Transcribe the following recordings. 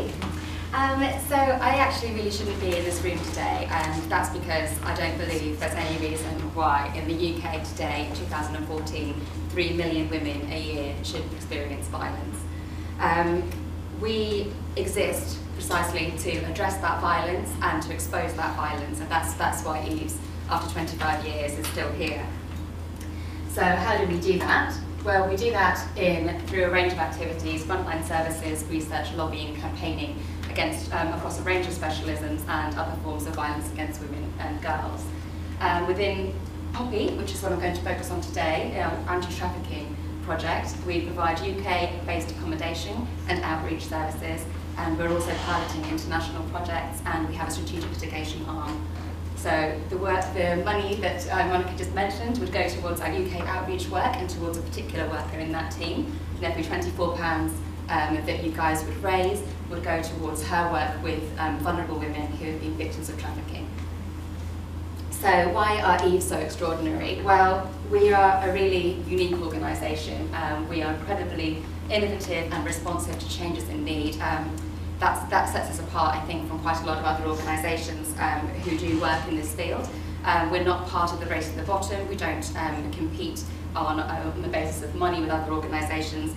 you. So I actually really shouldn't be in this room today, and that's because I don't believe there's any reason why in the UK today, 2014, 3 million women a year should experience violence. We exist precisely to address that violence and to expose that violence, and that's why Eaves, after 25 years, is still here. So how do we do that? Well, we do that through a range of activities: frontline services, research, lobbying, campaigning across a range of specialisms and other forms of violence against women and girls. Within POPPY, which is what I'm going to focus on today, our anti-trafficking project, we provide UK-based accommodation and outreach services, and we're also piloting international projects, and we have a strategic litigation arm. So the money that Monica just mentioned would go towards our UK outreach work and towards a particular worker in that team. And every £24 that you guys would raise would go towards her work with vulnerable women who have been victims of trafficking. So why are Eaves so extraordinary? Well, we are a really unique organisation. We are incredibly innovative and responsive to changes in need. That sets us apart, I think, from quite a lot of other organisations who do work in this field. We're not part of the race to the bottom. We don't compete on the basis of money with other organisations.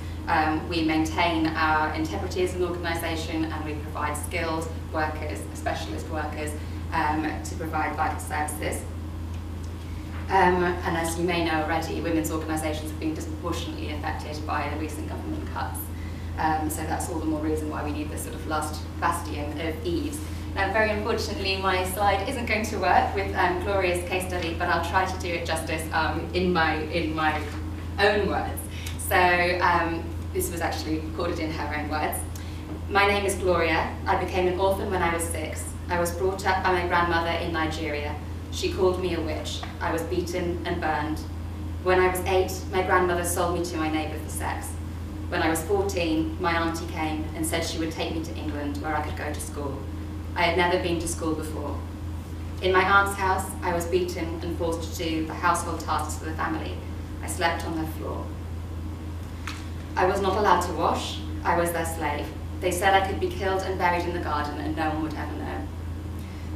We maintain our integrity as an organisation, and we provide skilled workers, specialist workers, to provide vital services. And as you may know already, women's organisations have been disproportionately affected by the recent government cuts. So that's all the more reason why we need this sort of last bastion of Eaves. Now, very unfortunately, my slide isn't going to work with Gloria's case study, but I'll try to do it justice in my own words. So this was actually recorded in her own words. My name is Gloria. I became an orphan when I was 6. I was brought up by my grandmother in Nigeria. She called me a witch. I was beaten and burned. When I was 8, my grandmother sold me to my neighbour for sex. When I was 14, my auntie came and said she would take me to England where I could go to school. I had never been to school before. In my aunt's house, I was beaten and forced to do the household tasks for the family. I slept on the floor. I was not allowed to wash. I was their slave. They said I could be killed and buried in the garden and no one would ever know.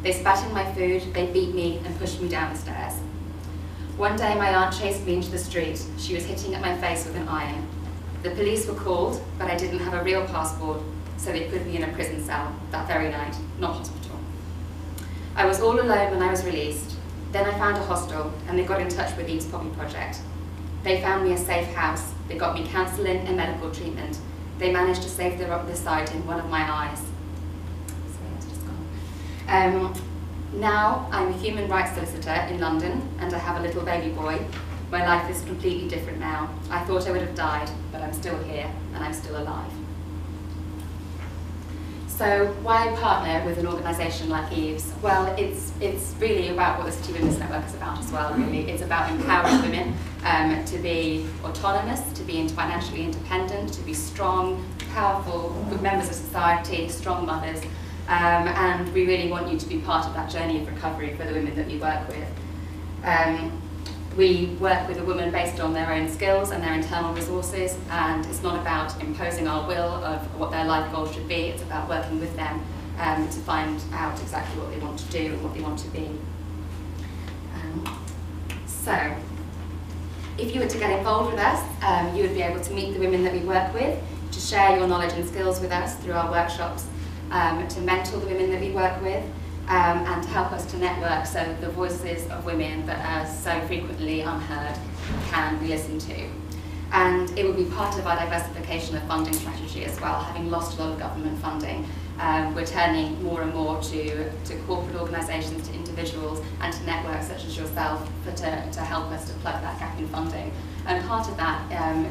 They spat in my food, they beat me and pushed me down the stairs. One day my aunt chased me into the street. She was hitting at my face with an iron. The police were called, but I didn't have a real passport, so they put me in a prison cell that very night, not hospital. I was all alone when I was released. Then I found a hostel, and they got in touch with Eaves Poppy Project. They found me a safe house. They got me counselling and medical treatment. They managed to save the sight in one of my eyes. Sorry, it's just gone. Now I'm a human rights solicitor in London, and I have a little baby boy. My life is completely different now. I thought I would have died, but I'm still here, and I'm still alive. So why partner with an organisation like Eaves? Well, it's really about what the City Women's Network is about as well, really. It's about empowering women to be autonomous, to be financially independent, to be strong, powerful, good members of society, strong mothers, and we really want you to be part of that journey of recovery for the women that we work with. We work with a woman based on their own skills and their internal resources, and it's not about imposing our will of what their life goals should be. It's about working with them to find out exactly what they want to do and what they want to be. So, if you were to get involved with us, you would be able to meet the women that we work with, to share your knowledge and skills with us through our workshops, to mentor the women that we work with, and to help us to network so that the voices of women that are so frequently unheard can be listened to. And it will be part of our diversification of funding strategy as well. Having lost a lot of government funding, we're turning more and more to corporate organisations, to individuals, and to networks such as yourself to help us to plug that gap in funding. And part of that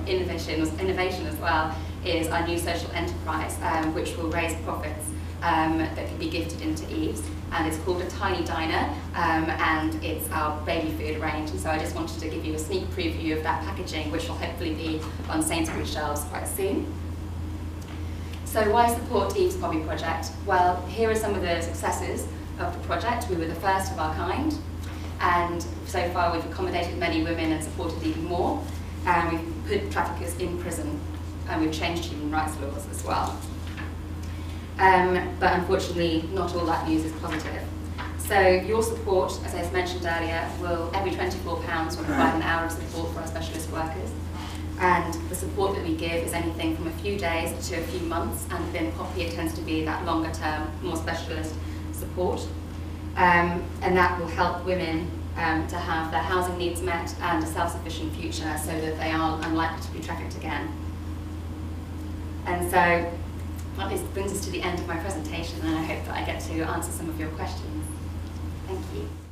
innovation as well is our new social enterprise, which will raise profits that can be gifted into Eaves, and it's called a Tiny Diner, and it's our baby food range. And so I just wanted to give you a sneak preview of that packaging, which will hopefully be on Sainsbury's shelves quite soon. So why support Eaves Poppy Project? Well, here are some of the successes of the project. We were the first of our kind, and so far we've accommodated many women and supported even more, and we've put traffickers in prison, and we've changed human rights laws as well. but unfortunately not all that news is positive. So your support, as I mentioned earlier, will every £24 will provide an hour of support for our specialist workers. And the support that we give is anything from a few days to a few months, and within Poppy it tends to be that longer term, more specialist support. And that will help women to have their housing needs met and a self-sufficient future so that they are unlikely to be trafficked again. And so well, this brings us to the end of my presentation, and I hope that I get to answer some of your questions. Thank you.